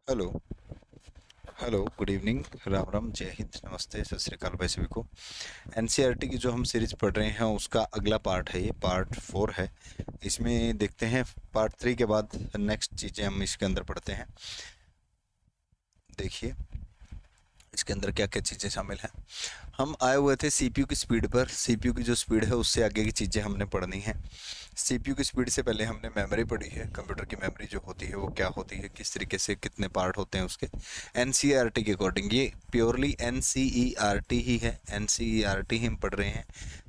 Hello. Hello, good evening, Ram Ram, जय हिंद, नमस्ते, सत श्री अकाल भाई सभी को। एनसीईआरटी की जो हम सीरीज पढ़ रहे हैं उसका अगला पार्ट है, ये पार्ट 4 है। इसमें देखते हैं पार्ट 3 के बाद नेक्स्ट चीज़ें हम इसके अंदर पढ़ते हैं। देखिए इसके अंदर क्या क्या चीज़ें शामिल हैं। हम आए हुए थे सीपीयू की स्पीड पर। सीपीयू की जो स्पीड है उससे आगे की चीज़ें हमने पढ़नी है। सीपीयू की स्पीड से पहले हमने मेमोरी पढ़ी है। कंप्यूटर की मेमोरी जो होती है वो क्या होती है, किस तरीके से, कितने पार्ट होते हैं उसके। एनसीईआरटी के अकॉर्डिंग ये प्योरली एनसीईआरटी ही है, एनसीईआरटी ही हम पढ़ रहे हैं।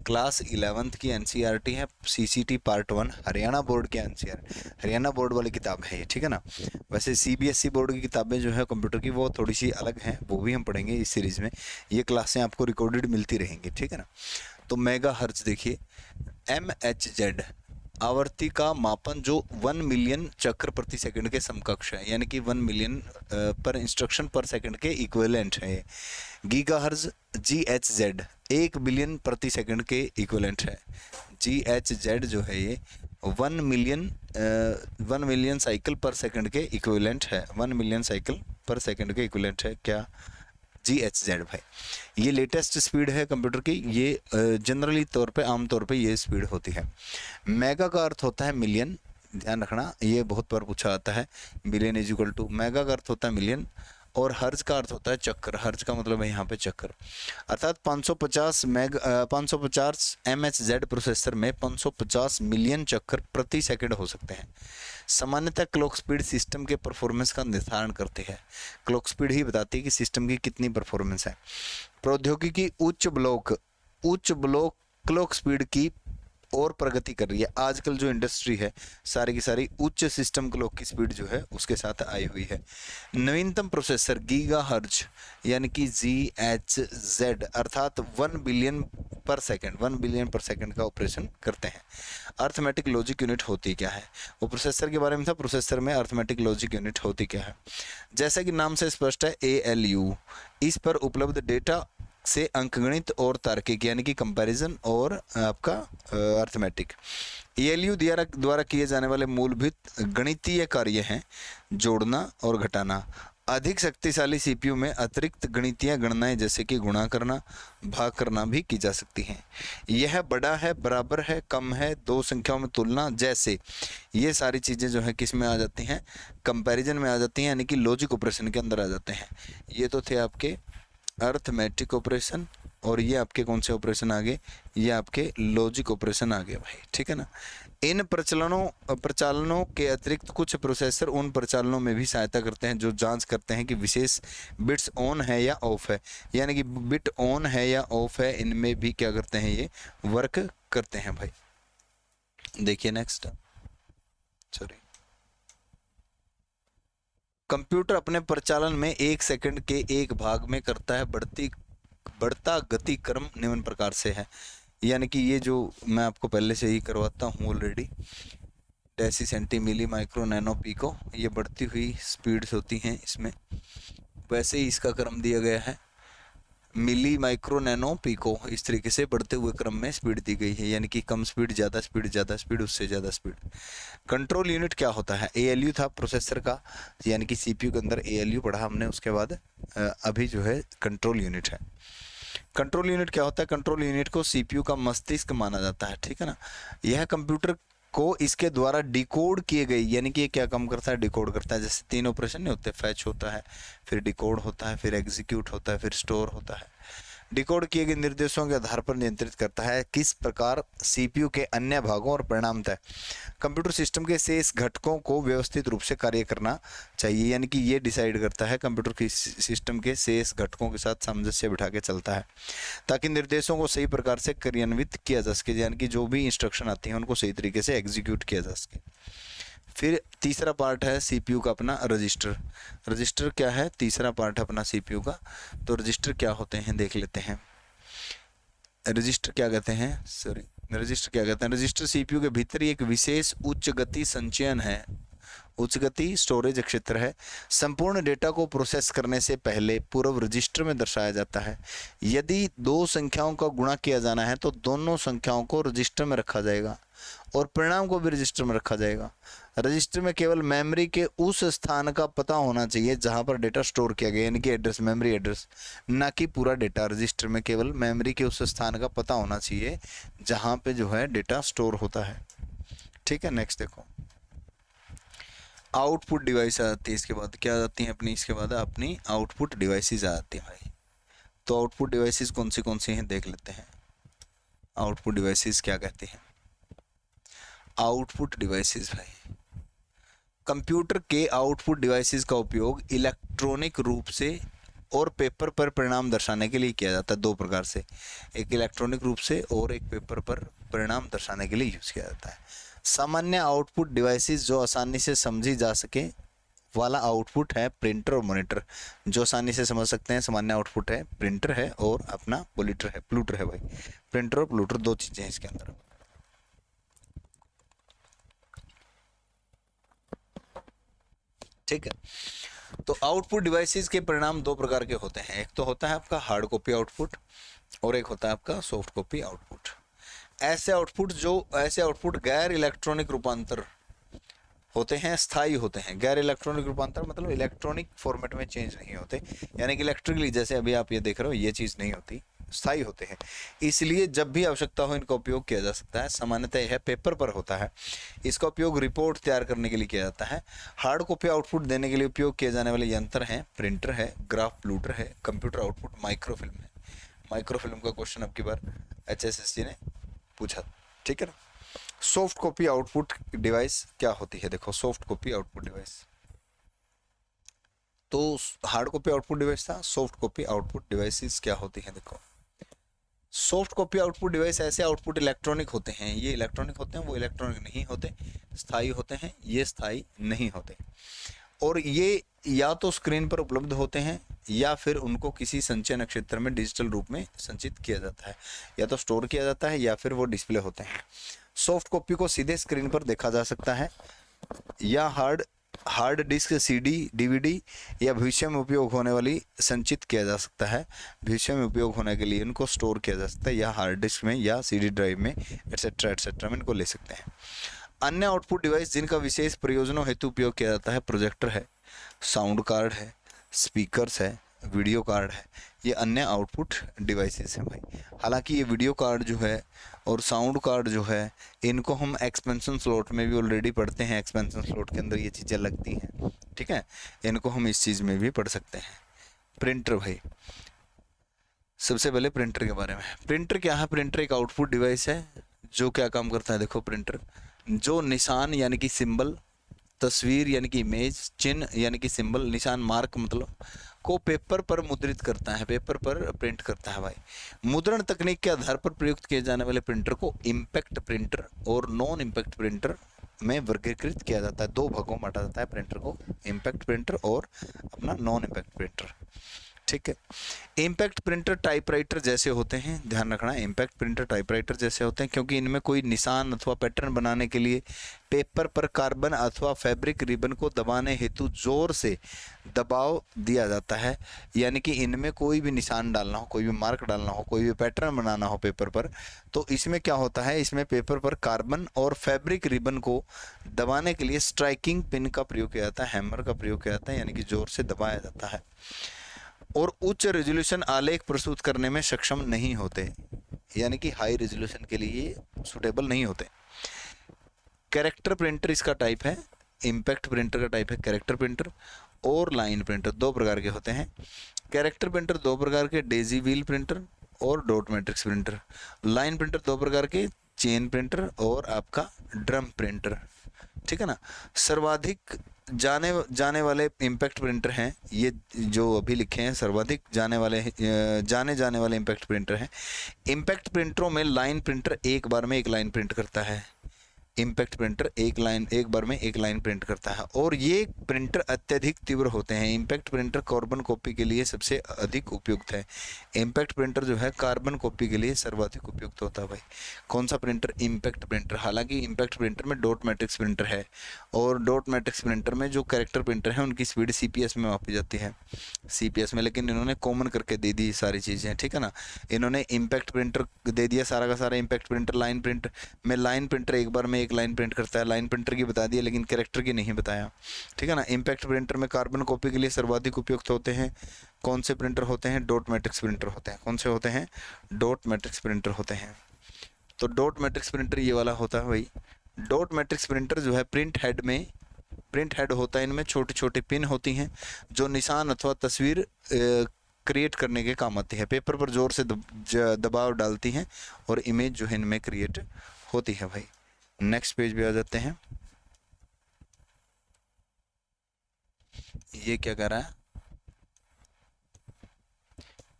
क्लास 11th की एनसीईआरटी है, सीसीटी पार्ट 1, हरियाणा बोर्ड के एनसीईआर, हरियाणा बोर्ड वाली किताब है ये, ठीक है ना। वैसे सीबीएसई बोर्ड की किताबें जो है कंप्यूटर की वो थोड़ी सी अलग हैं, वो भी हम पढ़ेंगे इस सीरीज़ में। ये क्लासें आपको रिकॉर्डेड मिलती रहेंगी, ठीक है ना। तो मेगा हर्ट्ज देखिए, MHz आवर्ती का मापन जो 1 मिलियन चक्र प्रति सेकंड के समकक्ष है, यानी कि 1 मिलियन पर इंस्ट्रक्शन पर सेकंड के इक्विवेलेंट है ये। गीगाहर्ट्ज GHz 1 बिलियन प्रति सेकंड के इक्विवेलेंट है। GHz जो है ये 1 मिलियन साइकिल पर सेकंड के इक्विवेलेंट है। 1 मिलियन साइकिल पर सेकंड के इक्विवेलेंट है क्या, GHz भाई। ये लेटेस्ट स्पीड है कंप्यूटर की। ये जनरली तौर पे, आम तौर पे ये स्पीड होती है। मेगा का अर्थ होता है मिलियन, ध्यान रखना, ये बहुत बार पूछा जाता है। Million is equal to, mega का अर्थ होता है मिलियन, और हर्ज का अर्थ होता है चक्कर। हर्ज का मतलब है यहाँ पे चक्कर। अर्थात 550 MHz प्रोसेसर में 550 मिलियन चक्कर प्रति सेकंड हो सकते हैं। सामान्यतः क्लॉक स्पीड सिस्टम के परफॉर्मेंस का निर्धारण करती है। क्लॉक स्पीड ही बताती है कि सिस्टम की कितनी परफॉर्मेंस है। प्रौद्योगिकी उच्च ब्लॉक क्लॉक स्पीड की और प्रगति कर रही है। आजकल जो इंडस्ट्री है सारी की सारी उच्च सिस्टम क्लॉक की स्पीड जो है उसके साथ आई हुई है। नवीनतम प्रोसेसर गीगाहर्ट्ज यानी कि GHz अर्थात 1 बिलियन पर सेकंड, 1 बिलियन पर सेकंड का ऑपरेशन करते हैं। अर्थमेटिक लॉजिक यूनिट होती क्या है, वो प्रोसेसर के बारे में था। प्रोसेसर में अर्थमेटिक लॉजिक यूनिट होती क्या है, जैसा कि नाम से स्पष्ट है, ALU। इस पर उपलब्ध डेटा से अंकगणित और तार्किक यानी कि कंपैरिजन और आपका अर्थमेटिक, ALU द्वारा किए जाने वाले मूलभूत गणितीय कार्य हैं जोड़ना और घटाना। अधिक शक्तिशाली सीपीयू में अतिरिक्त गणितीय गणनाएं जैसे कि गुणा करना, भाग करना भी की जा सकती हैं। यह बड़ा है, बराबर है, कम है, दो संख्याओं में तुलना, जैसे ये सारी चीज़ें जो है किस में आ जाती हैं, कंपैरिजन में आ जाती हैं, यानी कि लॉजिक ऑपरेशन के अंदर आ जाते हैं। ये तो थे आपके अर्थमेटिक ऑपरेशन, और ये आपके कौन से ऑपरेशन आ गए, ये आपके लॉजिक ऑपरेशन आ गए भाई, ठीक है ना। इन प्रचालनों के अतिरिक्त कुछ प्रोसेसर उन प्रचालनों में भी सहायता करते हैं जो जांच करते हैं कि विशेष बिट्स ऑन है या ऑफ है, यानी कि बिट ऑन है या ऑफ है, इनमें भी क्या करते हैं, ये वर्क करते हैं भाई। देखिए नेक्स्ट, सॉरी, कंप्यूटर अपने प्रचालन में 1 सेकंड के एक भाग में करता है बढ़ता गति क्रम निम्न प्रकार से है। यानी कि ये जो मैं आपको पहले से ही करवाता हूँ already, deci centi milli micro nano pico, ये बढ़ती हुई स्पीड्स होती हैं इसमें। वैसे ही इसका क्रम दिया गया है, मिली माइक्रो नैनो पीको, इस तरीके से बढ़ते हुए क्रम में स्पीड दी गई है, यानी कि कम स्पीड, ज़्यादा स्पीड, ज़्यादा स्पीड, उससे ज़्यादा स्पीड। कंट्रोल यूनिट क्या होता है, ALU था प्रोसेसर का, यानी कि CPU के अंदर ALU पढ़ा हमने, उसके बाद अभी जो है कंट्रोल यूनिट है। कंट्रोल यूनिट क्या होता है, कंट्रोल यूनिट को CPU का मस्तिष्क माना जाता है, ठीक है ना। यह कंप्यूटर को इसके द्वारा डिकोड किए गए, यानी कि ये क्या काम करता है, डिकोड करता है। जैसे 3 ऑपरेशन नहीं होते, फैच होता है, फिर डिकोड होता है, फिर एग्जीक्यूट होता है, फिर स्टोर होता है। डिकोड किए गए निर्देशों के आधार पर नियंत्रित करता है किस प्रकार CPU के अन्य भागों और परिणामतः कंप्यूटर सिस्टम के शेष घटकों को व्यवस्थित रूप से कार्य करना चाहिए, यानी कि ये डिसाइड करता है कंप्यूटर की सिस्टम के शेष घटकों के साथ सामंजस्य बिठा के चलता है ताकि निर्देशों को सही प्रकार से क्रियान्वित किया जा सके, यानी कि जो भी इंस्ट्रक्शन आती हैं उनको सही तरीके से एग्जीक्यूट किया जा सके। फिर तीसरा पार्ट है CPU का अपना रजिस्टर। रजिस्टर क्या है, तीसरा पार्ट है अपना CPU का। तो रजिस्टर क्या होते हैं देख लेते हैं। रजिस्टर क्या कहते हैं, रजिस्टर क्या कहते हैं, रजिस्टर CPU के भीतर एक विशेष उच्च गति संचयन है, उच्च गति स्टोरेज क्षेत्र है। संपूर्ण डेटा को प्रोसेस करने से पहले पूर्व रजिस्टर में दर्शाया जाता है। यदि दो संख्याओं का गुणा किया जाना है तो दोनों संख्याओं को रजिस्टर में रखा जाएगा और परिणाम को भी रजिस्टर में रखा जाएगा। रजिस्टर में केवल मेमोरी के उस स्थान का पता होना चाहिए जहां पर डेटा स्टोर किया गया, यानी कि एड्रेस, मेमोरी एड्रेस, ना कि पूरा डेटा। रजिस्टर में केवल मेमोरी के उस स्थान का पता होना चाहिए जहां पे जो है डेटा स्टोर होता है। ठीक है, नेक्स्ट देखो, आउटपुट डिवाइस आ जाती है। इसके बाद क्या आ जाती है अपनी, इसके बाद अपनी आउटपुट डिवाइसेस आ जाती है भाई। तो आउटपुट डिवाइसेस कौन सी हैं देख लेते हैं। आउटपुट डिवाइसेस क्या कहते हैं? आउटपुट डिवाइसेस भाई, कंप्यूटर के आउटपुट डिवाइसेस का उपयोग इलेक्ट्रॉनिक रूप से और पेपर पर परिणाम दर्शाने के लिए किया जाता है। दो प्रकार से, एक इलेक्ट्रॉनिक रूप से और एक पेपर पर परिणाम दर्शाने के लिए यूज किया जाता है। सामान्य आउटपुट डिवाइसेस जो आसानी से समझी जा सके वाला आउटपुट है प्रिंटर और मॉनिटर। जो आसानी से समझ सकते हैं सामान्य आउटपुट है प्रिंटर है और अपना प्लूटर है भाई। प्रिंटर और प्लूटर दो चीजें हैं इसके अंदर। ठीक है, तो आउटपुट डिवाइसेस के परिणाम दो प्रकार के होते हैं। एक तो होता है आपका हार्ड कॉपी आउटपुट और एक होता है आपका सॉफ्ट कॉपी आउटपुट। ऐसे आउटपुट गैर इलेक्ट्रॉनिक रूपांतर होते हैं, स्थायी होते हैं। गैर इलेक्ट्रॉनिक रूपांतर मतलब इलेक्ट्रॉनिक फॉर्मेट में चेंज नहीं होते, यानी कि इलेक्ट्रिकली जैसे अभी आप ये देख रहे हो ये चीज़ नहीं होती, स्थायी होते हैं। इसलिए जब भी आवश्यकता हो इनका उपयोग किया जा सकता है। सामान्यतः यह पेपर पर होता है। इसका उपयोग रिपोर्ट तैयार करने के लिए किया जाता है। हार्ड कॉपी आउटपुट देने के लिए उपयोग किए जाने वाले यंत्र हैं प्रिंटर है, ग्राफ प्लूटर है, कंप्यूटर आउटपुट माइक्रोफिल्म है। माइक्रोफिल्म का क्वेश्चन अब की बार HSSC ने पूछा। ठीक है ना। सॉफ्ट कॉपी आउटपुट डिवाइस क्या होती है? देखो, सॉफ्ट कॉपी आउटपुट डिवाइस तो हार्ड कॉपी आउटपुट डिवाइस था, सॉफ्ट कॉपी आउटपुट डिवाइसेस क्या होती है? देखो, सॉफ्ट कॉपी आउटपुट डिवाइस ऐसे आउटपुट इलेक्ट्रॉनिक होते हैं, ये इलेक्ट्रॉनिक होते हैं, वो इलेक्ट्रॉनिक नहीं होते। स्थायी होते हैं, ये स्थायी नहीं होते। और ये या तो स्क्रीन पर उपलब्ध होते हैं या फिर उनको किसी संचय नक्षत्र में डिजिटल रूप में संचित किया जाता है, या तो स्टोर किया जाता है या फिर वो डिस्प्ले होते हैं। सॉफ्ट कॉपी को सीधे स्क्रीन पर देखा जा सकता है या हार्ड डिस्क, CD, DVD या भविष्य में उपयोग होने वाली संचित किया जा सकता है। भविष्य में उपयोग होने के लिए इनको स्टोर किया जा सकता है या हार्ड डिस्क में या CD ड्राइव में एटसेट्रा में इनको ले सकते हैं। अन्य आउटपुट डिवाइस जिनका विशेष प्रयोजनों हेतु उपयोग किया जाता है, प्रोजेक्टर है, साउंड कार्ड है, स्पीकर्स है, वीडियो कार्ड है। ये अन्य आउटपुट डिवाइसेस हैं भाई। हालांकि ये वीडियो कार्ड जो है और साउंड कार्ड जो है इनको हम एक्सपेंशन स्लॉट में भी ऑलरेडी पढ़ते हैं। एक्सपेंशन स्लॉट के अंदर ये चीज़ें लगती हैं। ठीक है, इनको हम इस चीज़ में भी पढ़ सकते हैं। प्रिंटर भाई, सबसे पहले प्रिंटर के बारे में। प्रिंटर क्या है? प्रिंटर एक आउटपुट डिवाइस है जो क्या काम करता है? देखो, प्रिंटर जो निशान यानी कि सिंबल, तस्वीर यानी कि इमेज, चिन्ह यानी कि सिंबल, निशान मार्क मतलब को पेपर पर मुद्रित करता है, पेपर पर प्रिंट करता है भाई। मुद्रण तकनीक के आधार पर प्रयुक्त किए जाने वाले प्रिंटर को इम्पैक्ट प्रिंटर और नॉन इम्पैक्ट प्रिंटर में वर्गीकृत किया जाता है। दो भागों में बांटा जाता है प्रिंटर को, इम्पैक्ट प्रिंटर और अपना नॉन इम्पैक्ट प्रिंटर। ठीक है, इम्पैक्ट प्रिंटर टाइपराइटर जैसे होते हैं, ध्यान रखना, इम्पैक्ट प्रिंटर टाइपराइटर जैसे होते हैं क्योंकि इनमें कोई निशान अथवा पैटर्न बनाने के लिए पेपर पर कार्बन अथवा फैब्रिक रिबन को दबाने हेतु जोर से दबाव दिया जाता है। यानी कि इनमें कोई भी निशान डालना हो, कोई भी मार्क डालना हो, कोई भी पैटर्न बनाना हो पेपर पर, तो इसमें क्या होता है, इसमें पेपर पर कार्बन और फैब्रिक रिबन को दबाने के लिए स्ट्राइकिंग पिन का प्रयोग किया जाता है, हैमर का प्रयोग किया जाता है, यानी कि जोर से दबाया जाता है। और उच्च रेजोल्यूशन आलेख प्रस्तुत करने में सक्षम नहीं होते, यानी कि हाई रेजोल्यूशन के लिए सुटेबल नहीं होते। कैरेक्टर प्रिंटर इसका टाइप है, इम्पैक्ट प्रिंटर का टाइप है कैरेक्टर प्रिंटर और लाइन प्रिंटर। दो प्रकार के होते हैं कैरेक्टर प्रिंटर, दो प्रकार के, डेजी व्हील प्रिंटर और dot matrix printer. Line printer दो प्रकार के, चेन प्रिंटर और आपका ड्रम प्रिंटर। ठीक है ना। सर्वाधिक जाने वाले इम्पैक्ट प्रिंटर हैं ये जो अभी लिखे हैं, सर्वाधिक जाने वाले इम्पैक्ट प्रिंटर हैं। इम्पैक्ट प्रिंटरों में लाइन प्रिंटर एक बार में एक लाइन प्रिंट करता है। इम्पैक्ट प्रिंटर एक बार में एक लाइन प्रिंट करता है और ये प्रिंटर अत्यधिक तीव्र होते हैं। इम्पैक्ट प्रिंटर कार्बन कॉपी के लिए सबसे अधिक उपयुक्त है। इम्पैक्ट प्रिंटर जो है कार्बन कॉपी के लिए सर्वाधिक उपयुक्त होता है भाई। कौन सा प्रिंटर? Impact printer. हालांकि इम्पैक्ट प्रिंटर में डॉट मैट्रिक्स प्रिंटर है और डॉट मैट्रिक्स प्रिंटर में जो कैरेक्टर प्रिंटर है उनकी स्पीड CPS में मापी जाती है, CPS में, लेकिन इन्होंने कॉमन करके दे दी सारी चीज़ें। ठीक है ना। इन्होंने इम्पैक्ट प्रिंटर दे दिया सारा का सारा इम्पैक्ट प्रिंटर। लाइन प्रिंटर एक बार में एक लाइन प्रिंट करता है। लाइन प्रिंटर की बता दिया लेकिन कैरेक्टर की नहीं बताया, ठीक है ना। इम्पैक्ट प्रिंटर में कार्बन कॉपी के लिए सर्वाधिक उपयुक्त होते हैं कौन से प्रिंटर होते हैं? डॉट मैट्रिक्स प्रिंटर होते हैं। कौन से होते हैं? डॉट मैट्रिक्स प्रिंटर होते हैं। तो डॉट मैट्रिक्स प्रिंटर ये वाला होता है भाई। डॉट मैट्रिक्स प्रिंटर जो है प्रिंट हेड होता है, इनमें छोटी छोटी पिन होती हैं जो निशान अथवा तस्वीर क्रिएट करने के काम आती है। पेपर पर जोर से दबाव डालती हैं और इमेज जो है इनमें क्रिएट होती है भाई। नेक्स्ट पेज पे आ जाते हैं। ये क्या कह रहा है?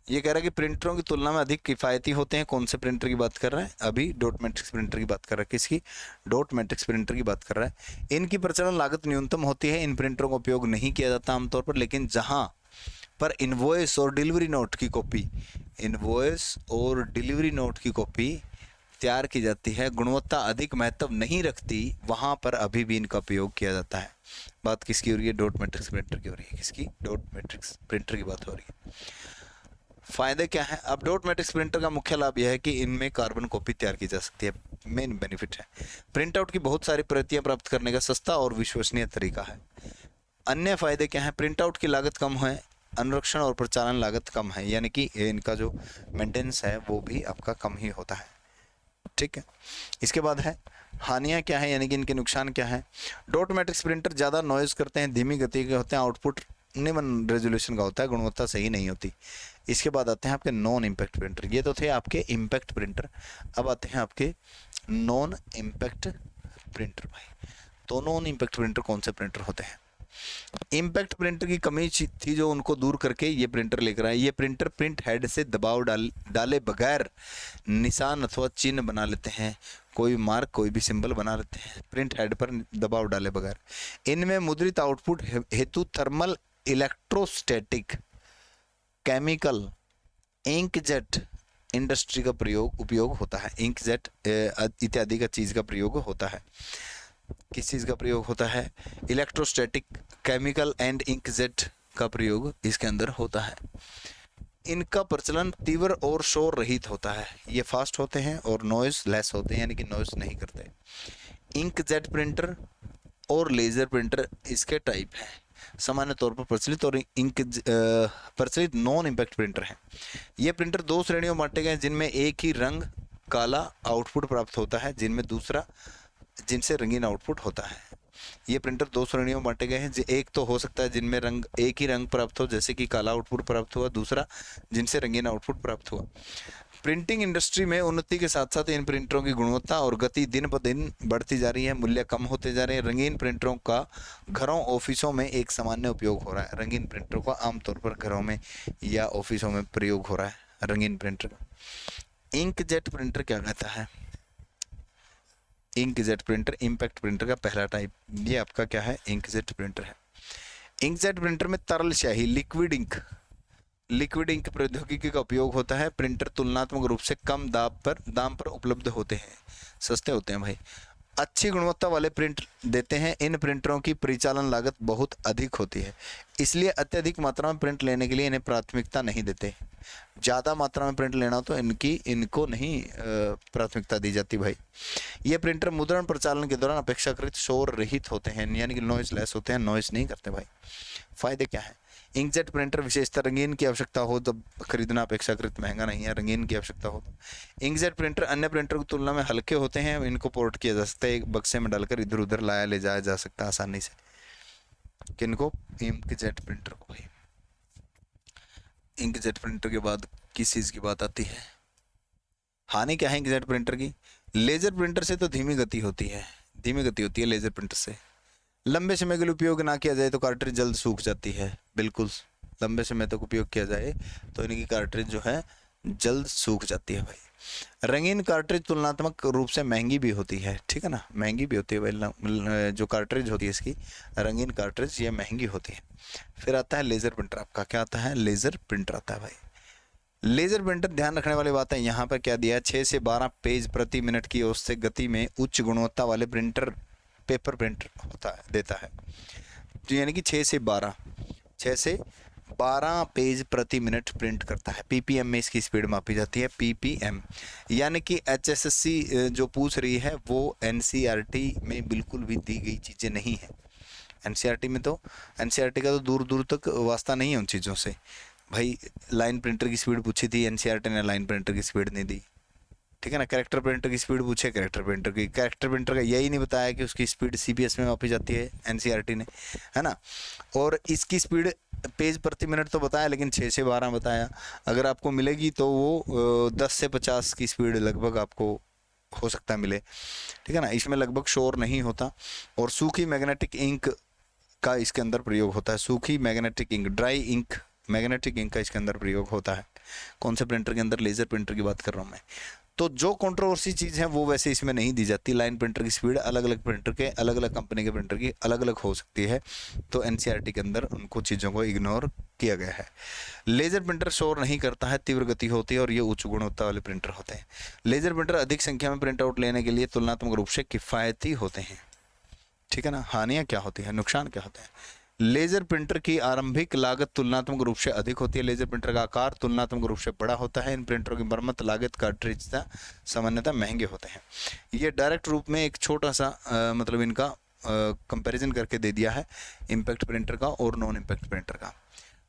ये कह रहा है कि प्रिंटरों की तुलना में अधिक किफ़ायती होते हैं। कौन से प्रिंटर की बात कर रहा है? अभी डॉट मैट्रिक्स प्रिंटर की बात कर रहा है। किसकी? डॉट मैट्रिक्स प्रिंटर की बात कर रहा है। इनकी प्रचलन लागत न्यूनतम होती है। इन प्रिंटरों का उपयोग नहीं किया जाता आमतौर पर, लेकिन जहां पर इनवॉइस और डिलीवरी नोट की कॉपी तैयार की जाती है, गुणवत्ता अधिक महत्व नहीं रखती, वहां पर अभी भी इनका उपयोग किया जाता है। बात किसकी हो रही है? डॉट मैट्रिक्स प्रिंटर की हो रही है। किसकी? डॉट मैट्रिक्स प्रिंटर की बात हो रही है। फायदे क्या है? अब डॉट मैट्रिक्स प्रिंटर का मुख्य लाभ यह है कि इनमें कार्बन कॉपी तैयार की जा सकती है। मेन बेनिफिट है। प्रिंट आउट की बहुत सारी प्रतियां प्राप्त करने का सस्ता और विश्वसनीय तरीका है। अन्य फायदे क्या है? प्रिंट आउट की लागत कम है, अनुरक्षण और प्रचालन लागत कम है, यानी कि इनका जो मेंटेनेंस है वो भी आपका कम ही होता है, ठीक है। इसके बाद है हानियां क्या है, यानी कि इनके नुकसान क्या है। डॉट मैट्रिक्स प्रिंटर ज़्यादा नॉइज करते हैं, धीमी गति के होते हैं, आउटपुट निम्न रेजोल्यूशन का होता है, गुणवत्ता सही नहीं होती। इसके बाद आते हैं आपके नॉन इम्पैक्ट प्रिंटर। ये तो थे आपके इम्पैक्ट प्रिंटर, अब आते हैं आपके नॉन इम्पैक्ट प्रिंटर भाई। तो नॉन इम्पैक्ट प्रिंटर कौन से प्रिंटर होते हैं? इम्पैक्ट प्रिंटर की कमी थी जो उनको दूर करके ये प्रिंटर लेकर आए। ये प्रिंटर प्रिंट हेड से दबाव डाले बगैर निशान अथवा चिन्ह बना लेते हैं, कोई मार्क कोई भी सिंबल बना लेते हैं प्रिंट हेड पर दबाव डाले बगैर। इनमें मुद्रित आउटपुट हेतु thermal, electrostatic, chemical, inkjet industry का उपयोग होता है। इंकजेट इत्यादि का चीज़ का प्रयोग होता है। किस चीज़ का प्रयोग होता है? इलेक्ट्रोस्टैटिक, केमिकल एंड इंकजेट का प्रयोग इसके अंदर होता है। इनका प्रचलन तीव्र और शोर रहित होता है। ये फास्ट होते हैं और नॉइज लेस होते हैं, यानी कि नॉइज नहीं करते। इंकजेट प्रिंटर और लेज़र प्रिंटर इसके टाइप हैं। सामान्य तौर पर प्रचलित नॉन इम्पैक्ट प्रिंटर हैं। ये प्रिंटर दो श्रेणियों में बांटे गए, जिनमें एक ही रंग काला आउटपुट प्राप्त होता है, जिनसे रंगीन आउटपुट होता है। ये प्रिंटर दो श्रेणियों में बांटे गए हैं। एक तो हो सकता है जिनमें एक ही रंग प्राप्त हो, जैसे कि काला आउटपुट प्राप्त हुआ, दूसरा जिनसे रंगीन आउटपुट प्राप्त हुआ। प्रिंटिंग इंडस्ट्री में उन्नति के साथ साथ इन प्रिंटरों की गुणवत्ता और गति दिन ब दिन बढ़ती जा रही है, मूल्य कम होते जा रहे हैं। रंगीन प्रिंटरों का घरों ऑफिसों में एक सामान्य उपयोग हो रहा है। रंगीन प्रिंटरों का आमतौर पर घरों में या ऑफिसों में प्रयोग हो रहा है रंगीन प्रिंटर का। इंकजेट प्रिंटर क्या कहता है? इंकजेट प्रिंटर इम्पैक्ट प्रिंटर का पहला टाइप, ये आपका क्या है? इंकजेट प्रिंटर है। इंकजेट प्रिंटर में तरल स्याही, लिक्विड इंक प्रौद्योगिकी का उपयोग होता है। प्रिंटर तुलनात्मक रूप से कम दाम पर उपलब्ध होते हैं, सस्ते होते हैं भाई। अच्छी गुणवत्ता वाले प्रिंट देते हैं। इन प्रिंटरों की परिचालन लागत बहुत अधिक होती है, इसलिए अत्यधिक मात्रा में प्रिंट लेने के लिए इन्हें प्राथमिकता नहीं देते। ज़्यादा मात्रा में प्रिंट लेना हो तो इनको नहीं प्राथमिकता दी जाती भाई। ये प्रिंटर मुद्रण प्रचालन के दौरान अपेक्षाकृत शोर रहित होते हैं, यानी कि नॉइज लेस होते हैं, नॉइज नहीं करते भाई। फायदे क्या है? इंकजेट प्रिंटर विशेषता रंगीन की आवश्यकता हो तो खरीदना अपेक्षाकृत महंगा नहीं है, रंगीन की आवश्यकता हो तो। इंकजेट प्रिंटर अन्य प्रिंटर की तुलना में हल्के होते हैं, इनको पोर्ट किया जा सकता है, एक बक्से में डालकर इधर उधर ले जाया जा सकता है आसानी से। किनको? इंकजेट प्रिंटर को भाई। इंकजेट प्रिंटर के बाद किस चीज़ की बात आती है? हानि क्या है इंकजेट प्रिंटर की? लेजर प्रिंटर से तो धीमी गति होती है लेजर प्रिंटर से। लंबे समय के लिए उपयोग ना किया जाए तो कार्ट्रिज जल्द सूख जाती है। बिल्कुल, लंबे समय तक उपयोग किया जाए तो इनकी कार्ट्रिज जो है जल्द सूख जाती है भाई। रंगीन कार्ट्रिज तुलनात्मक रूप से महंगी भी होती है, ठीक है ना, महंगी भी होती है भाई। जो कार्ट्रिज होती है इसकी रंगीन कार्ट्रिज, ये महंगी होती है। फिर आता है लेज़र प्रिंटर। आपका क्या आता है? लेज़र प्रिंटर आता है भाई। लेज़र प्रिंटर, ध्यान रखने वाली बात है यहाँ पर क्या दिया है? 6 से 12 पेज प्रति मिनट की औसत गति में उच्च गुणवत्ता वाले पेपर प्रिंटर देता है। तो यानी कि 6 से 12 पेज प्रति मिनट प्रिंट करता है। पीपीएम में इसकी स्पीड मापी जाती है, पीपीएम। यानी कि एचएसएससी जो पूछ रही है वो एनसीईआरटी में बिल्कुल भी दी गई चीज़ें नहीं है। एनसीईआरटी में तो एनसीईआरटी का तो दूर दूर तक वास्ता नहीं है उन चीज़ों से। भाई लाइन प्रिंटर की स्पीड पूछी थी, एनसीईआरटी ने लाइन प्रिंटर की स्पीड नहीं दी, ठीक है ना। कैरेक्टर प्रिंटर की स्पीड पूछे, कैरेक्टर प्रिंटर का यही नहीं बताया कि उसकी स्पीड सीपीएस में मापी जाती है एनसीईआरटी ने, है ना। और इसकी स्पीड पेज प्रति मिनट तो बताया, लेकिन 6 से 12 बताया। अगर आपको मिलेगी तो वो 10 से 50 की स्पीड लगभग आपको हो सकता है मिले, ठीक है ना। इसमें लगभग शोर नहीं होता। और सूखी मैग्नेटिक इंक का इसके अंदर प्रयोग होता है। सूखी magnetic ink, dry ink, magnetic ink का इसके अंदर प्रयोग होता है। कौन से प्रिंटर के अंदर? लेज़र प्रिंटर की बात कर रहा हूँ मैं। तो जो कंट्रोवर्सी चीज़ है वो वैसे इसमें नहीं दी जाती। लाइन प्रिंटर की स्पीड अलग अलग प्रिंटर के, अलग अलग कंपनी के प्रिंटर की अलग अलग हो सकती है, तो एनसीईआरटी के अंदर उनको चीज़ों को इग्नोर किया गया है। लेज़र प्रिंटर शोर नहीं करता है, तीव्र गति होती है और ये उच्च गुणवत्ता वाले प्रिंटर होते हैं। लेज़र प्रिंटर अधिक संख्या में प्रिंट आउट लेने के लिए तुलनात्मक रूप से किफ़ायती होते हैं, ठीक है ना। हानियाँ क्या होती है, नुकसान क्या होते हैं? लेज़र प्रिंटर की आरंभिक लागत तुलनात्मक रूप से अधिक होती है। लेज़र प्रिंटर का आकार तुलनात्मक रूप से बड़ा होता है। इन प्रिंटरों की मरम्मत लागत, कार्ट्रिज सामान्यतः महंगे होते हैं। ये डायरेक्ट रूप में एक छोटा सा मतलब इनका कंपैरिजन करके दे दिया है इम्पैक्ट प्रिंटर का और नॉन इम्पैक्ट प्रिंटर का।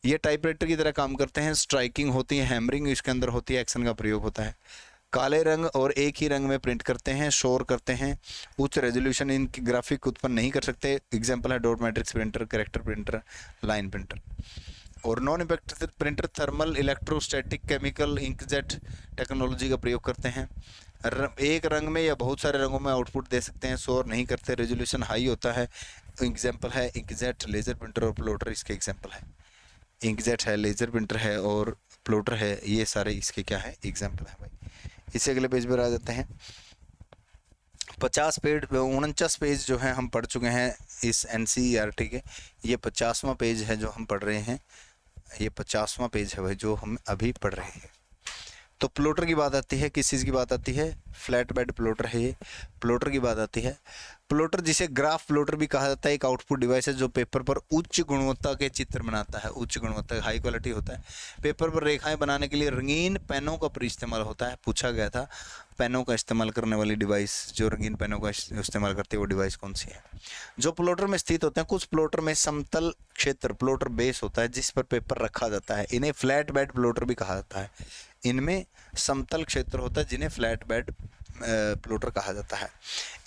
ये टाइपराइटर की तरह काम करते हैं। स्ट्राइकिंग होती है, हैमरिंग इसके अंदर होती है, एक्शन का प्रयोग होता है। काले रंग और एक ही रंग में प्रिंट करते हैं, शोर करते हैं, उच्च रेजोल्यूशन इनकी ग्राफिक उत्पन्न नहीं कर सकते। एग्जांपल है dot matrix printer, character printer, line printer. और non impact printer thermal, electrostatic, chemical, inkjet technology का प्रयोग करते हैं। एक रंग में या बहुत सारे रंगों में आउटपुट दे सकते हैं, शोर नहीं करते, रेजोल्यूशन हाई होता है। एग्जाम्पल है इंकजेट, लेजर प्रिंटर और प्लॉटर इसके एग्जाम्पल है। इंकजेट है, लेजर प्रिंटर है और प्लॉटर है, ये सारे इसके क्या है, एग्जाम्पल है भाई। इससे अगले पेज पर आ जाते हैं। 49 पेज जो है हम पढ़ चुके हैं इस एनसीईआरटी के। ये 50वां पेज है जो हम पढ़ रहे हैं। ये 50वां पेज है भाई जो हम अभी पढ़ रहे हैं। तो प्लॉटर की बात आती है, किस चीज़ की बात आती है? फ्लैट बेड प्लॉटर है ये। प्लॉटर की बात आती है। प्लॉटर जिसे ग्राफ प्लॉटर भी कहा जाता है, एक आउटपुट डिवाइस है जो पेपर पर उच्च गुणवत्ता के चित्र बनाता है। उच्च गुणवत्ता, हाई क्वालिटी होता है। पेपर पर रेखाएं बनाने के लिए रंगीन पेनों का इस्तेमाल होता है। पूछा गया था पेनों का इस्तेमाल करने वाली डिवाइस, जो रंगीन पेनों का इस्तेमाल करती है वो डिवाइस कौन सी है? जो प्लॉटर में स्थित होते हैं। कुछ प्लॉटर में समतल क्षेत्र प्लॉटर बेस होता है जिस पर पेपर रखा जाता है, इन्हें फ्लैट बेड प्लॉटर भी कहा जाता है। इनमें समतल क्षेत्र होता है जिन्हें फ्लैट बेड प्लॉटर कहा जाता है।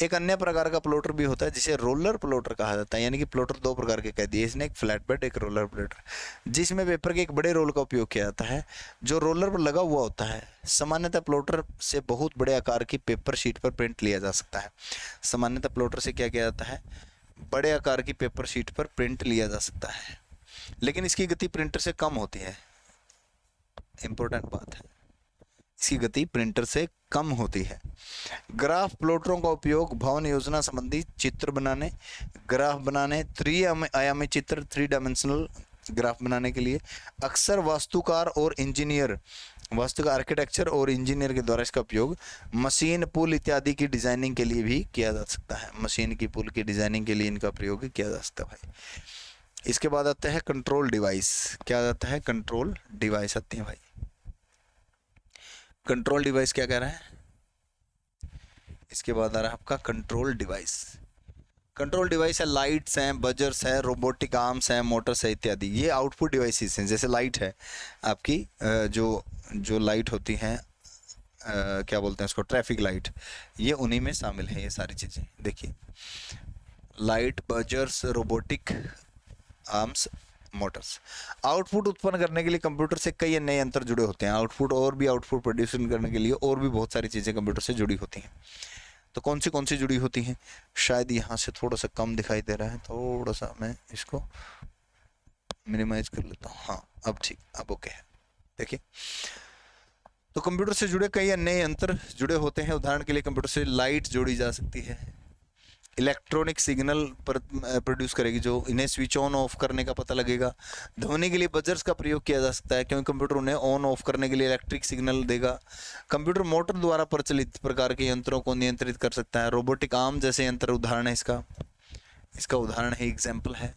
एक अन्य प्रकार का प्लॉटर भी होता है जिसे रोलर प्लॉटर कहा जाता है। यानी कि प्लॉटर दो प्रकार के कह दिए इसने, एक फ्लैट बेड, एक रोलर प्लॉटर, जिसमें पेपर के एक बड़े रोल का उपयोग किया जाता है जो रोलर पर लगा हुआ होता है। सामान्यतः प्लॉटर से बहुत बड़े आकार की पेपर शीट पर प्रिंट लिया जा सकता है। सामान्यतः प्लॉटर से क्या किया जाता है? बड़े आकार की पेपर शीट पर प्रिंट लिया जा सकता है, लेकिन इसकी गति प्रिंटर से कम होती है। इंपॉर्टेंट बात है, इसकी गति प्रिंटर से कम होती है। ग्राफ प्लॉटरों का उपयोग भवन योजना संबंधी चित्र बनाने, ग्राफ बनाने, त्रि-आयामी चित्र, 3 डायमेंशनल ग्राफ बनाने के लिए अक्सर वास्तुकार और इंजीनियर, वास्तुकार, आर्किटेक्चर और इंजीनियर के द्वारा इसका उपयोग मशीन पुल इत्यादि की डिजाइनिंग के लिए भी किया जा सकता है। मशीन की पुल की डिजाइनिंग के लिए इनका प्रयोग किया जा सकता है भाई। इसके बाद आता है कंट्रोल डिवाइस। क्या आता है? कंट्रोल डिवाइस आती है भाई। कंट्रोल डिवाइस क्या कह रहा है? इसके बाद आ रहा है आपका कंट्रोल डिवाइस। कंट्रोल डिवाइस है, लाइट्स हैं, बजर्स है, रोबोटिक आर्म्स हैं, मोटर्स है इत्यादि। ये आउटपुट डिवाइसेस हैं। जैसे लाइट है आपकी, जो लाइट होती हैं, क्या बोलते हैं उसको, ट्रैफिक लाइट, ये उन्हीं में शामिल है ये सारी चीज़ें। देखिए, light, buzzers, robotic arms, Motors. Output उत्पन्न करने के लिए कंप्यूटर से कई अन्य यंत्र जुड़े होते हैं। आउटपुट प्रोड्यूस करने के लिए और भी बहुत सारी चीज़ें कंप्यूटर से जुड़ी होती हैं। तो कौन सी जुड़ी होती हैं? शायद यहाँ से थोड़ा सा कम दिखाई दे रहा है, थोड़ा सा मैं इसको मिनिमाइज कर लेता हूँ। हाँ, अब ठीक, अब ओके है। देखिए, तो कंप्यूटर से जुड़े कई अन्य यंत्र जुड़े होते हैं। उदाहरण के लिए कंप्यूटर से लाइट जोड़ी जा सकती है, इलेक्ट्रॉनिक सिग्नल प्रोड्यूस करेगी जो इन्हें स्विच ऑन ऑफ करने का पता लगेगा। ध्वनि के लिए बजर्स का प्रयोग किया जा सकता है क्योंकि कंप्यूटर उन्हें ऑन ऑफ करने के लिए इलेक्ट्रिक सिग्नल देगा। कंप्यूटर मोटर द्वारा प्रचलित प्रकार के यंत्रों को नियंत्रित कर सकता है। रोबोटिक आर्म जैसे यंत्र उदाहरण है इसका उदाहरण है, एग्जाम्पल है,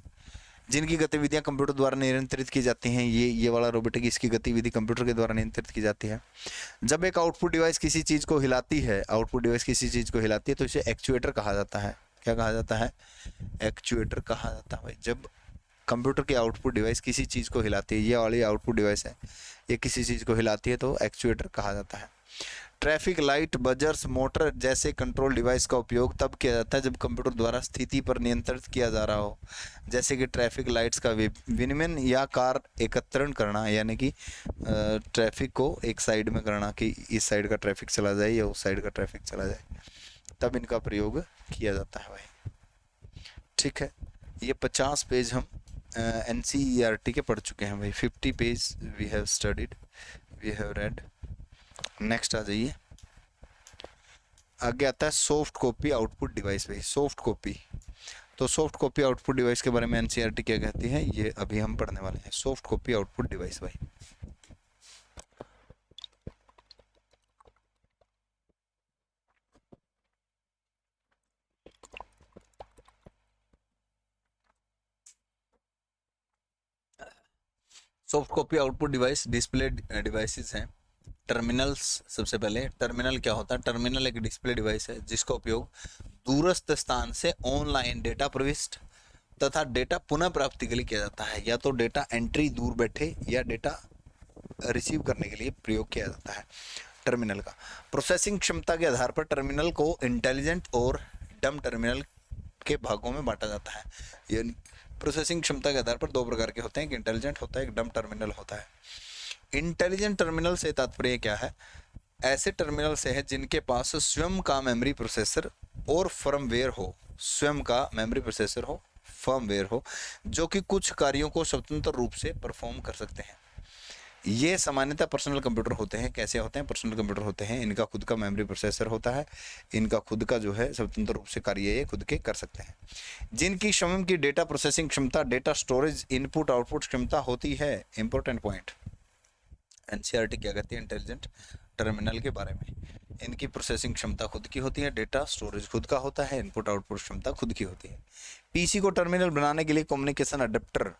जिनकी गतिविधियां कंप्यूटर द्वारा नियंत्रित की जाती हैं, ये वाला रोबोटिक, इसकी गतिविधि कंप्यूटर के द्वारा नियंत्रित की जाती है। जब एक आउटपुट डिवाइस किसी चीज़ को हिलाती है, आउटपुट डिवाइस किसी चीज़ को हिलाती है तो इसे एक्चुएटर कहा जाता है। क्या कहा जाता है? एक्चुएटर कहा जाता है भाई। जब कंप्यूटर की आउटपुट डिवाइस किसी चीज़ को हिलाती है, ये वाली आउटपुट डिवाइस है, ये किसी चीज़ को हिलाती है तो एक्चुएटर कहा जाता है। ट्रैफिक लाइट, बजर्स, मोटर जैसे कंट्रोल डिवाइस का उपयोग तब किया जाता है जब कंप्यूटर द्वारा स्थिति पर नियंत्रित किया जा रहा हो, जैसे कि ट्रैफिक लाइट्स का विनियमन या कार एकत्रण करना, यानी कि ट्रैफिक को एक साइड में करना कि इस साइड का ट्रैफिक चला जाए या उस साइड का ट्रैफिक चला जाए, तब इनका प्रयोग किया जाता है भाई। ठीक है, ये 50 पेज हम NCERT के पढ़ चुके हैं भाई। 50 page we have studied, we have read. Next आ जाइए, आगे आता है सॉफ्ट कॉपी आउटपुट डिवाइस भाई। सॉफ्ट कॉपी, तो सॉफ्ट कॉपी आउटपुट डिवाइस के बारे में NCERT क्या कहती है, ये अभी हम पढ़ने वाले हैं। सॉफ्ट कॉपी आउटपुट डिवाइस भाई। Soft copy output device display devices हैं। टर्मिनल्स, सबसे पहले टर्मिनल क्या होता है? टर्मिनल एक डिस्प्ले डिवाइस है जिसका उपयोग दूरस्थ स्थान से ऑनलाइन डेटा प्रविष्ट तथा डेटा पुनः प्राप्ति के लिए किया जाता है। या तो डेटा एंट्री दूर बैठे या डेटा रिसीव करने के लिए प्रयोग किया जाता है टर्मिनल का। प्रोसेसिंग क्षमता के आधार पर टर्मिनल को इंटेलिजेंट और डम टर्मिनल के भागों में बांटा जाता है। यानी प्रोसेसिंग क्षमता के आधार पर दो प्रकार के होते हैं, एक इंटेलिजेंट होता है, एक डम टर्मिनल होता है। इंटेलिजेंट टर्मिनल से तात्पर्य क्या है? ऐसे टर्मिनल से है जिनके पास स्वयं का मेमोरी प्रोसेसर और फर्मवेयर हो, स्वयं का मेमोरी प्रोसेसर हो, फर्मवेयर हो, जो कि कुछ कार्यों को स्वतंत्र रूप से परफॉर्म कर सकते हैं। ये सामान्यतः पर्सनल कंप्यूटर होते हैं। कैसे होते हैं? पर्सनल कंप्यूटर होते हैं, इनका खुद का मेमोरी प्रोसेसर होता है, इनका खुद का जो है स्वतंत्र रूप से कार्य ये खुद के कर सकते हैं। जिनकी स्वयं की डेटा प्रोसेसिंग क्षमता, डेटा स्टोरेज, इनपुट आउटपुट क्षमता होती है। इंपॉर्टेंट पॉइंट, NCERT क्या कहती है इंटेलिजेंट टर्मिनल के बारे में? इनकी प्रोसेसिंग क्षमता खुद की होती है, डेटा स्टोरेज खुद का होता है, इनपुट आउटपुट क्षमता खुद की होती है। पीसी को टर्मिनल बनाने के लिए कम्युनिकेशन अडेप्टर,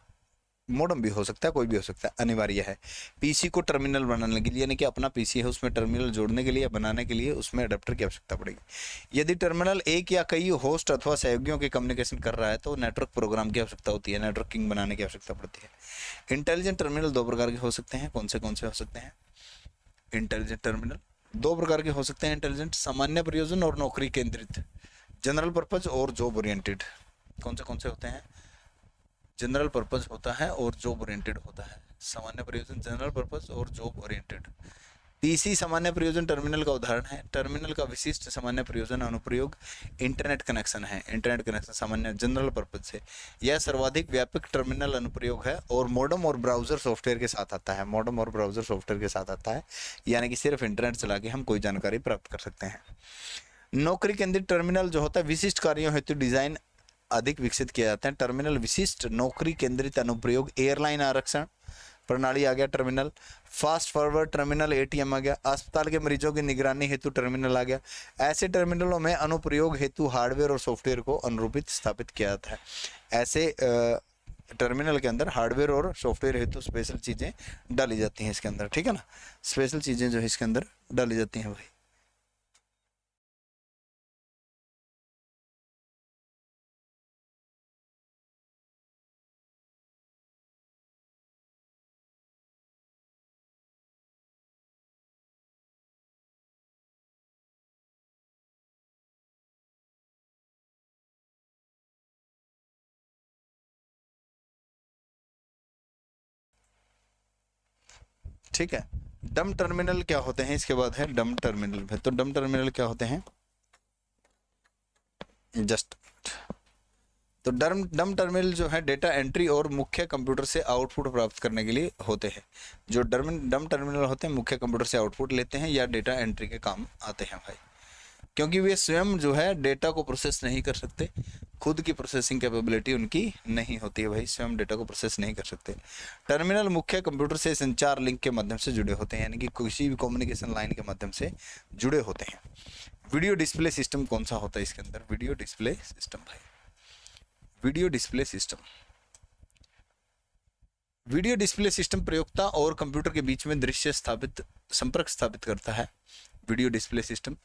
मोडम भी हो सकता है, कोई भी हो सकता है, अनिवार्य है। पीसी को टर्मिनल बनाने के लिए, यानी कि अपना पीसी है उसमें टर्मिनल जोड़ने के लिए या बनाने के लिए उसमें अडेप्टर की आवश्यकता पड़ेगी। यदि टर्मिनल एक या कई होस्ट अथवा सहयोगियों के कम्युनिकेशन कर रहा है तो नेटवर्क प्रोग्राम की आवश्यकता होती है, नेटवर्किंग बनाने की आवश्यकता पड़ती है। इंटेलिजेंट टर्मिनल दो प्रकार के हो सकते हैं। कौन से हो सकते हैं? इंटेलिजेंट टर्मिनल दो प्रकार के हो सकते हैं इंटेलिजेंट, सामान्य प्रयोजन और नौकरी केंद्रित, जनरल पर्पज और जॉब ओरिएंटेड। कौन से होते हैं? जनरल पर्पज होता है और जॉब ओरिएंटेड होता है। सामान्य प्रयोजन जनरल पर्पज और जॉब ओरिएंटेड। पीसी सामान्य प्रयोजन टर्मिनल का उदाहरण है। टर्मिनल का विशिष्ट सामान्य प्रयोजन अनुप्रयोग इंटरनेट कनेक्शन है। इंटरनेट कनेक्शन सामान्य जनरल पर्पज से यह सर्वाधिक व्यापक टर्मिनल अनुप्रयोग है और मॉडम और ब्राउजर सॉफ्टवेयर के साथ आता है। मॉडम और ब्राउजर सॉफ्टवेयर के साथ आता है, यानी कि सिर्फ इंटरनेट चला के हम कोई जानकारी प्राप्त कर सकते हैं। नौकरी केंद्रित टर्मिनल जो होता है विशिष्ट कार्यों हेतु डिजाइन अधिक विकसित किया जाता है। टर्मिनल विशिष्ट नौकरी केंद्रित अनुप्रयोग, एयरलाइन आरक्षण प्रणाली आ गया terminal, fast forward terminal ATM आ गया, अस्पताल के मरीजों की निगरानी हेतु टर्मिनल आ गया। ऐसे टर्मिनलों में अनुप्रयोग हेतु हार्डवेयर और सॉफ्टवेयर को अनुरूपित स्थापित किया जाता है। ऐसे टर्मिनल के अंदर हार्डवेयर और सॉफ्टवेयर हेतु स्पेशल चीज़ें डाली जाती हैं इसके अंदर, ठीक है ना, स्पेशल चीज़ें जो है इसके अंदर डाली जाती हैं भाई। ठीक है, डम टर्मिनल क्या होते हैं? इसके बाद है डम टर्मिनल। तो डम टर्मिनल क्या होते हैं? जस्ट तो डम टर्मिनल जो है डेटा एंट्री और मुख्य कंप्यूटर से आउटपुट प्राप्त करने के लिए होते हैं। जो डम टर्मिनल होते हैं मुख्य कंप्यूटर से आउटपुट लेते हैं या डेटा एंट्री के काम आते हैं भाई, क्योंकि वे स्वयं जो है डेटा को प्रोसेस नहीं कर सकते, खुद की प्रोसेसिंग कैपेबिलिटी उनकी नहीं होती है भाई, स्वयं डेटा को प्रोसेस नहीं कर सकते। टर्मिनल मुख्य कंप्यूटर से संचार लिंक के माध्यम से जुड़े होते हैं, यानी कि किसी भी कम्युनिकेशन लाइन के माध्यम से जुड़े होते हैं। वीडियो डिस्प्ले सिस्टम कौन सा होता है इसके अंदर? वीडियो डिस्प्ले सिस्टम भाई, video display system video display system प्रयोक्ता और कंप्यूटर के बीच में दृश्य संपर्क स्थापित करता है। वीडियो डिस्प्ले सिस्टम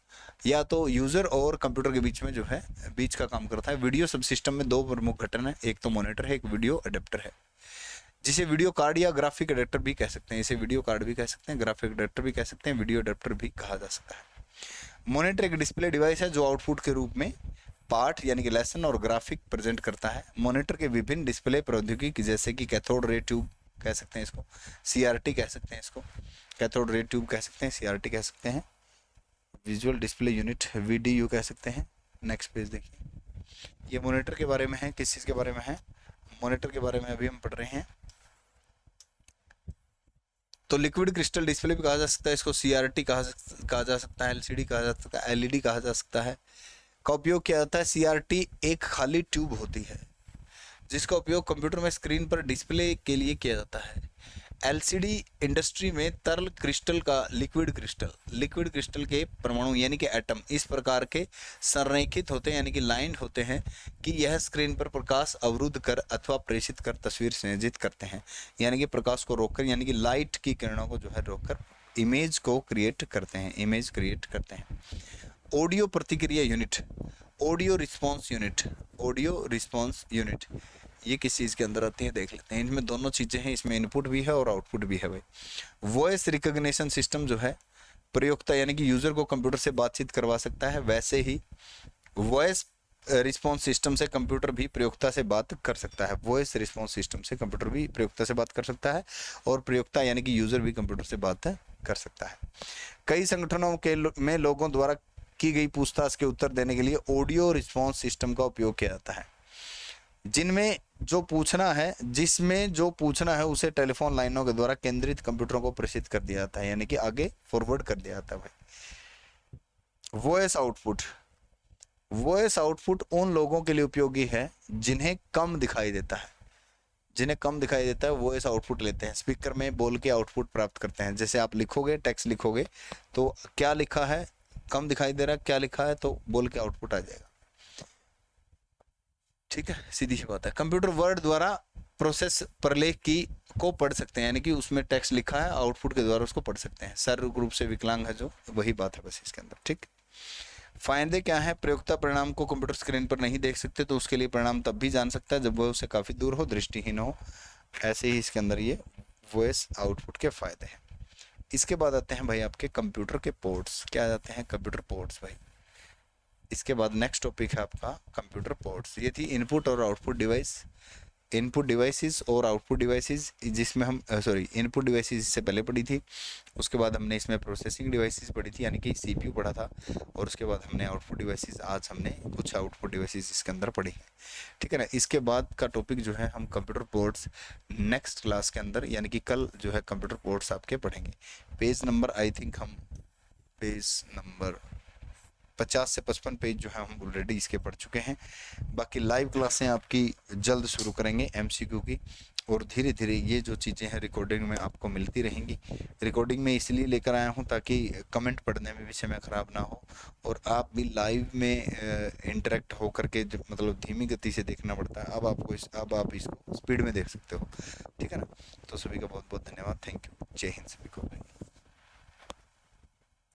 या तो यूजर और कंप्यूटर के बीच में जो है बीच का काम करता है। वीडियो सब सिस्टम में दो प्रमुख घटक हैं, एक तो मॉनिटर है, एक वीडियो अडेप्टर है, जिसे वीडियो कार्ड या ग्राफिक अडेप्टर भी कह सकते हैं। इसे वीडियो कार्ड भी कह सकते हैं, ग्राफिक अडेप्टर भी कह सकते हैं, वीडियो अडेप्टर भी कहा जा सकता है। मॉनिटर एक डिस्प्ले डिवाइस है जो आउटपुट के रूप में पाठ यानी कि लेसन और ग्राफिक प्रेजेंट करता है। मॉनिटर के विभिन्न डिस्प्ले प्रौद्योगिकी जैसे कि कैथोड रे ट्यूब कह सकते हैं इसको, सीआरटी कह सकते हैं इसको, कैथोड रे ट्यूब कह सकते हैं, सीआरटी कह सकते हैं, विजुअल डिस्प्ले यूनिट वीडीयू कह सकते हैं। नेक्स्ट पेज देखिए, ये मॉनिटर के बारे में है। किस चीज़ के बारे में है? मॉनिटर के बारे में अभी हम पढ़ रहे हैं। तो लिक्विड क्रिस्टल डिस्प्ले भी कहा जा सकता है इसको, सीआरटी कहा जा सकता है, एलसीडी कहा जा सकता है, एलईडी कहा जा सकता है। का उपयोग किया जाता है। सीआरटी एक खाली ट्यूब होती है जिसका उपयोग कंप्यूटर में स्क्रीन पर डिस्प्ले के लिए किया जाता है। एलसीडी इंडस्ट्री में तरल क्रिस्टल का लिक्विड क्रिस्टल के परमाणु यानी कि एटम इस प्रकार के संरेखित होते हैं यानी कि लाइंड होते हैं कि यह स्क्रीन पर प्रकाश अवरुद्ध कर अथवा प्रेषित कर तस्वीर संयोजित करते हैं, यानी कि प्रकाश को रोककर यानी कि लाइट की किरणों को जो है रोककर इमेज को क्रिएट करते हैं। ऑडियो प्रतिक्रिया यूनिट, ऑडियो रिस्पॉन्स यूनिट ये किस चीज़ के अंदर आती है देख लेते हैं। इनमें दोनों चीज़ें हैं, इसमें इनपुट भी है और आउटपुट भी है भाई। वॉइस रिकॉग्निशन सिस्टम जो है प्रयोक्ता यानी कि यूज़र को कंप्यूटर से बातचीत करवा सकता है, वैसे ही वॉइस रिस्पॉन्स सिस्टम से कंप्यूटर भी प्रयोक्ता से बात कर सकता है। वॉइस रिस्पॉन्स सिस्टम से कंप्यूटर भी प्रयोक्ता से बात कर सकता है और प्रयोक्ता यानी कि यूज़र भी कंप्यूटर से बात कर सकता है। कई संगठनों के में लोगों द्वारा की गई पूछताछ के उत्तर देने के लिए ऑडियो रिस्पॉन्स सिस्टम का उपयोग किया जाता है, जिसमें जो पूछना है उसे टेलीफोन लाइनों के द्वारा केंद्रित कंप्यूटरों को प्रेषित कर दिया जाता है, यानी कि आगे फॉरवर्ड कर दिया जाता है भाई। वॉइस आउटपुट उन लोगों के लिए उपयोगी है जिन्हें कम दिखाई देता है वॉइस आउटपुट लेते हैं। स्पीकर में बोल के आउटपुट प्राप्त करते हैं। जैसे आप लिखोगे, टेक्स्ट लिखोगे तो क्या लिखा है कम दिखाई दे रहा है, क्या लिखा है तो बोल के आउटपुट आ जाएगा। ठीक है, सीधी सी बात है। कंप्यूटर वर्ड द्वारा प्रोसेस प्रलेख को पढ़ सकते हैं, यानी कि उसमें टेक्स्ट लिखा है, आउटपुट के द्वारा उसको पढ़ सकते हैं। शारीरिक रूप से विकलांग है जो, वही बात है बस इसके अंदर। ठीक, फायदे क्या है? प्रयोक्ता परिणाम को कंप्यूटर स्क्रीन पर नहीं देख सकते तो उसके लिए परिणाम तब भी जान सकता है जब वह उससे काफ़ी दूर हो, दृष्टिहीन हो। ऐसे ही इसके अंदर ये वॉइस आउटपुट के फायदे हैं। इसके बाद आते हैं भाई आपके कंप्यूटर के पोर्ट्स। क्या आ जाते हैं? कंप्यूटर पोर्ट्स भाई। इसके बाद नेक्स्ट टॉपिक है आपका कंप्यूटर पोर्ट्स। ये थी इनपुट और आउटपुट डिवाइसेस और आउटपुट डिवाइसेस, जिसमें हम इनपुट डिवाइसेस इससे पहले पढ़ी थी। उसके बाद हमने इसमें प्रोसेसिंग डिवाइसेस पढ़ी थी, यानी कि सीपीयू पढ़ा था। और उसके बाद हमने आउटपुट डिवाइसेस, आज हमने कुछ आउटपुट डिवाइसेस इसके अंदर पढ़ी हैं। ठीक है ना। इसके बाद का टॉपिक जो है हम कंप्यूटर पोर्ट्स नेक्स्ट क्लास के अंदर, यानी कि कल जो है कंप्यूटर पोर्ट्स आपके पढ़ेंगे। पेज नंबर आई थिंक हम पेज नंबर 50 से 55 पेज जो है हम ऑलरेडी इसके पढ़ चुके हैं। बाकी लाइव क्लासें आपकी जल्द शुरू करेंगे एमसीक्यू की, और धीरे धीरे ये जो चीज़ें हैं रिकॉर्डिंग में आपको मिलती रहेंगी। रिकॉर्डिंग में इसलिए लेकर आया हूँ ताकि कमेंट पढ़ने में भी समय ख़राब ना हो, और आप भी लाइव में इंटरेक्ट होकर के मतलब धीमी गति से देखना पड़ता है। अब आप इसको स्पीड में देख सकते हो। ठीक है ना। तो सभी का बहुत बहुत धन्यवाद। Thank you. जय हिंद सभी को।